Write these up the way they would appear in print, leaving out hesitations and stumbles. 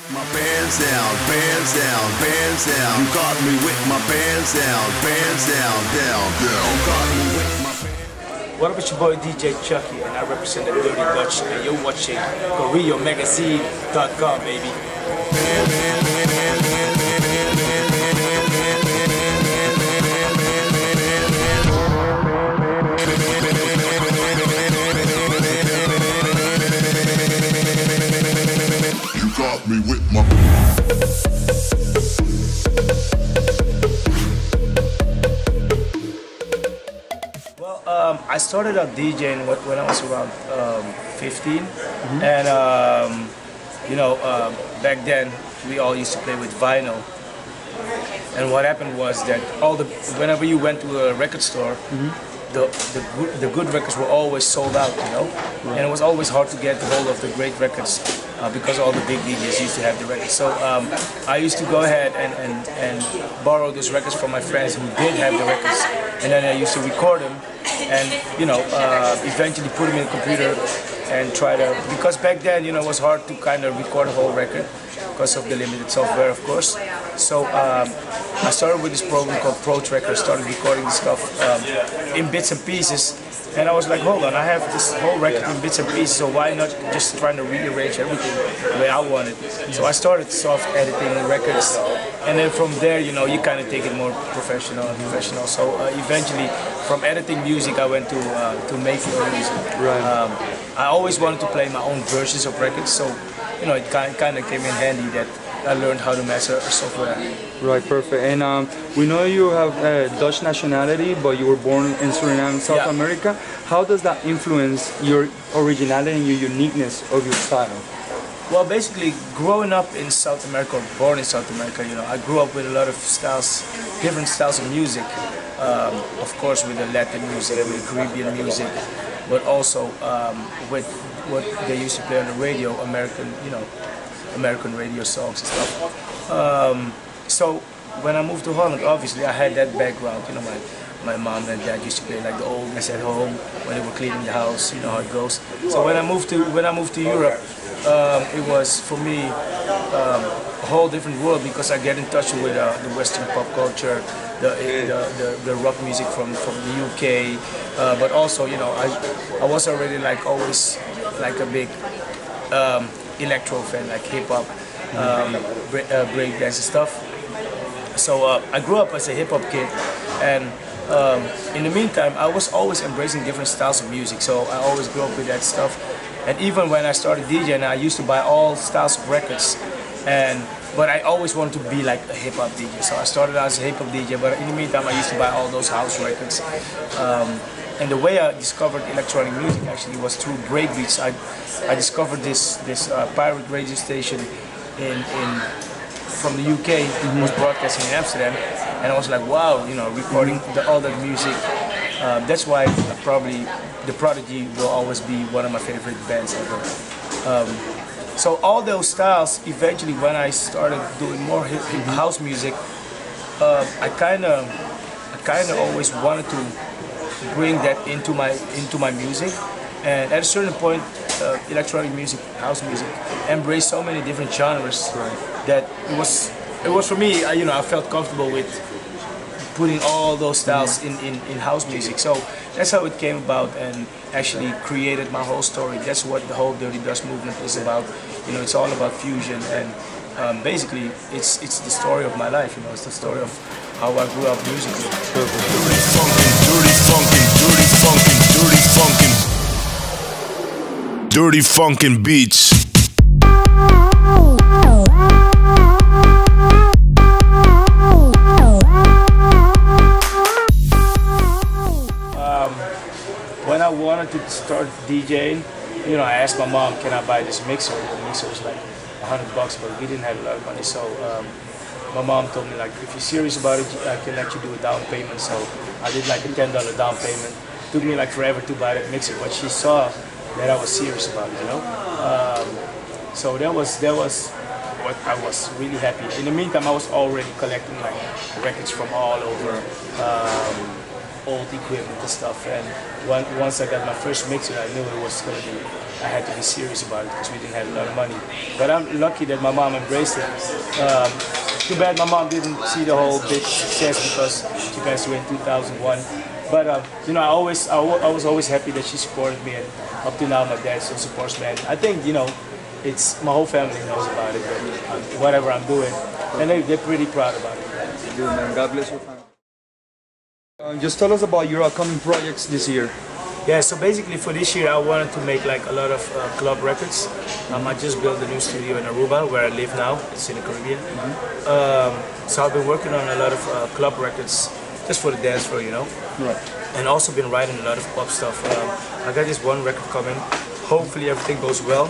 My bands down, bands down, bands down. You got me with my bands down, down. You got me with my bands. What up, it's your boy DJ Chuckie, and I represent the Dirty Dutch, and you're watching KoreaMagazine.com, baby. You got me with my. I started out DJing when I was around 15, and back then we all used to play with vinyl. And what happened was that whenever you went to a record store, the good records were always sold out, and it was always hard to get hold of the great records because all the big DJs used to have the records. So I used to go ahead and borrow those records from my friends who did have the records, and then I used to record them and eventually put them in the computer and try to, because back then it was hard to kind of record a whole record because of the limited software, of course. So I started with this program called Pro Tracker, started recording the stuff in bits and pieces, and I was like, hold on, I have this whole record in bits and pieces, so why not just trying to rearrange everything the way I want it? So I started soft editing records, and then from there, you kind of take it more professional. So eventually, from editing music, I went to making music. Right. I always wanted to play my own versions of records, so it kind of came in handy that I learned how to master software. Right, perfect. And we know you have Dutch nationality, but you were born in Suriname, South America. How does that influence your originality and your uniqueness of your style? Well, basically, growing up in South America, or born in South America, I grew up with a lot of styles, different styles of music. Of course, with the Latin music, with Caribbean music, but also with what they used to play on the radio, American radio songs and stuff. So when I moved to Holland, obviously I had that background. My mom and dad used to play like the oldies at home when they were cleaning the house. You know how it goes. So when I moved to Europe, it was for me a whole different world because I get in touch with the Western pop culture, the rock music from the UK, but also I was already always a big electro fan, like hip hop, breakdance and stuff. So I grew up as a hip hop kid, and in the meantime, I was always embracing different styles of music. So I always grew up with that stuff. And even when I started DJing, I used to buy all styles of records, but I always wanted to be like a hip hop DJ. So I started out as a hip hop DJ, but in the meantime, I used to buy all those house records. And the way I discovered electronic music actually was through breakbeats. I discovered this pirate radio station from the UK, was broadcasting in Amsterdam, and I was like, wow, recording all that music. That's why probably The Prodigy will always be one of my favorite bands ever. So all those styles, eventually when I started doing more house music, I kind of always wanted to bring that into my music, and at a certain point, electronic music, house music, embraced so many different genres that it was for me. I felt comfortable with putting all those styles in house music. So that's how it came about, and actually created my whole story. That's what the whole Dirty Dutch movement is about. It's all about fusion, and basically it's the story of my life. It's the story of how I grew up musically. Dirty funkin', dirty funkin', dirty funkin', dirty funkin', dirty funkin' beats. When I wanted to start DJing, I asked my mom, can I buy this mixer? The mixer was like $100, but we didn't have a lot of money. So my mom told me, if you're serious about it, I can let you do a down payment. So I did like a $10 down payment. It took me forever to buy that mixer, but she saw that I was serious about it, So that was what I was really happy. In the meantime, I was already collecting records from all over, old equipment and stuff. And once I got my first mixer, I knew it was going to be I had to be serious about it because we didn't have a lot of money. But I'm lucky that my mom embraced it. Too bad my mom didn't see the whole big success because she passed away in 2001. But you know, I was always happy that she supported me, and up to now my dad still supports me. And I think, you know, it's my whole family knows about it, but whatever I'm doing, and they're pretty proud about it. Good, man. God bless your family. Just tell us about your upcoming projects this year. Yeah, so basically for this year I wanted to make like a lot of club records. I just built a new studio in Aruba where I live now. It's in the Caribbean. So I've been working on a lot of club records just for the dance floor, you know. Right. And also been writing a lot of pop stuff. I got this one record coming. Hopefully everything goes well.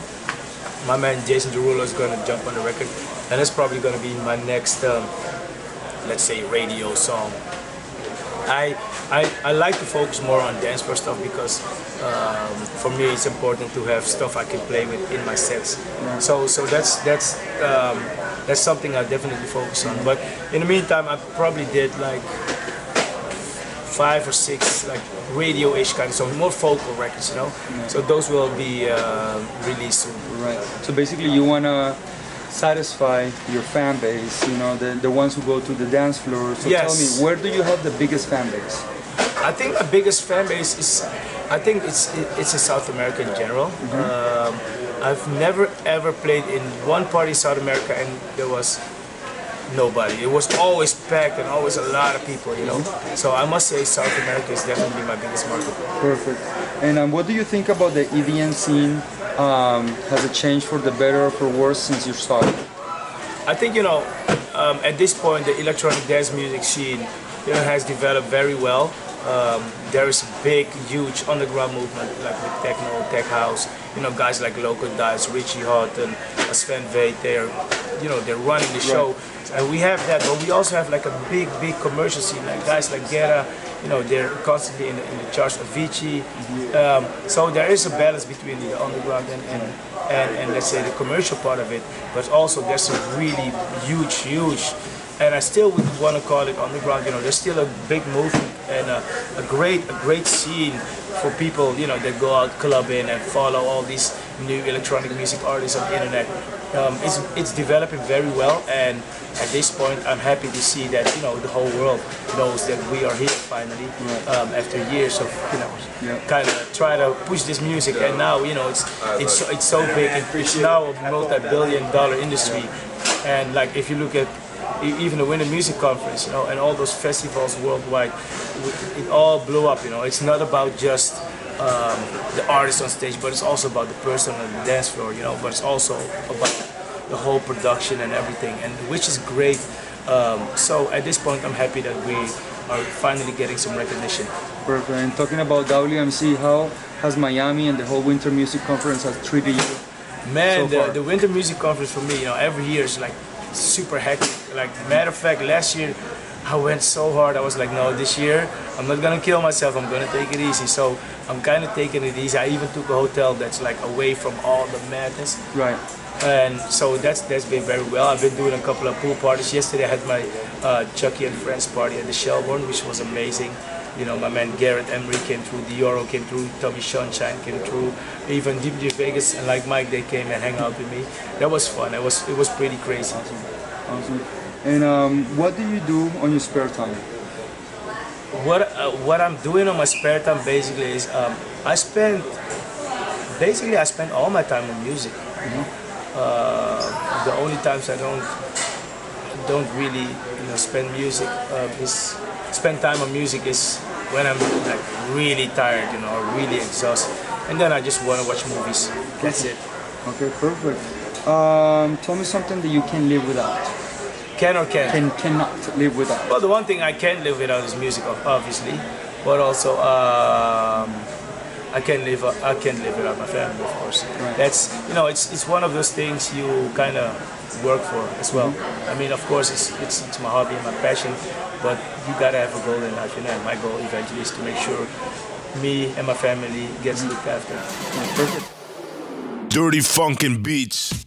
My man Jason Derulo is going to jump on the record, and it's probably going to be my next, let's say, radio song. I like to focus more on dance floor stuff because for me it's important to have stuff I can play with in my sets. Right. So that's something I definitely focus on. But in the meantime, I probably did like 5 or 6 like radio-ish kind of songs, more vocal records, you know. Yeah. So those will be released soon. Right. So basically, you wanna satisfy your fan base, you know, the ones who go to the dance floor. So Yes. tell me, where do you have the biggest fan base? I think my biggest fan base is, I think it's in South America in general. I've never ever played in one party in South America and there was nobody. It was always packed and always a lot of people, you know. So I must say South America is definitely my biggest market. Perfect. And what do you think about the EDM scene? Has it changed for the better or for worse since you started? I think, you know, at this point the electronic dance music scene, you know, has developed very well. There is a big, huge underground movement like with techno, tech house. You know, guys like Local Dice, Richie Hott, and Sven Veit, they're running the show. Right. And we have that, but we also have like a big commercial scene, like guys like Guerra, you know, they're constantly in the charts of Avicii. So there is a balance between the underground and let's say the commercial part of it, but also there's a really huge, and I still would want to call it underground. You know, there's still a big movement and a great scene for people, you know, that go out clubbing and follow all these new electronic music artists on the internet. It's developing very well, and at this point I'm happy to see that, you know, the whole world knows that we are here finally, after years of, you know, kind of try to push this music, and now, you know, it's so big. It's now a multi-billion-dollar industry, and like if you look at even the Winter Music Conference, you know, and all those festivals worldwide, it all blew up. You know, it's not about just the artist on stage, but it's also about the person on the dance floor. You know, but it's also about the whole production and everything, and which is great. So at this point, I'm happy that we are finally getting some recognition. Perfect. And talking about WMC, how has Miami and the whole Winter Music Conference has treated you? Man, so far? the Winter Music Conference for me, you know, every year is like super hectic. Like, matter of fact, last year I went so hard. I was like, no, this year I'm not gonna kill myself. I'm gonna take it easy. So I'm kind of taking it easy. I even took a hotel that's like away from all the madness. Right. And so that's been very well. I've been doing a couple of pool parties. Yesterday I had my Chuckie and Friends party at the Shelbourne, which was amazing. You know, my man Garrett Emery came through, Dioro came through, Tommy Sunshine came through, even DJ Vegas and like Mike, they came and hang out with me. That was fun. It was pretty crazy. Awesome. And what do you do on your spare time? What I'm doing on my spare time basically is I spend all my time on music. The only times I don't really, you know, spend time on music is when I'm like really tired, you know, or really exhausted, and then I just want to watch movies. That's it. Okay, perfect. Tell me something that you can live without. Can or can't? Cannot live without. Well, the one thing I can't live without is music, obviously, but also I can't live without my family, of course. Right. That's, you know, it's one of those things you kind of work for as well. I mean, of course, it's my hobby and my passion, but you gotta have a goal in life. You know, and my goal eventually is to make sure me and my family gets looked after. Perfect. Dirty funkin' beats.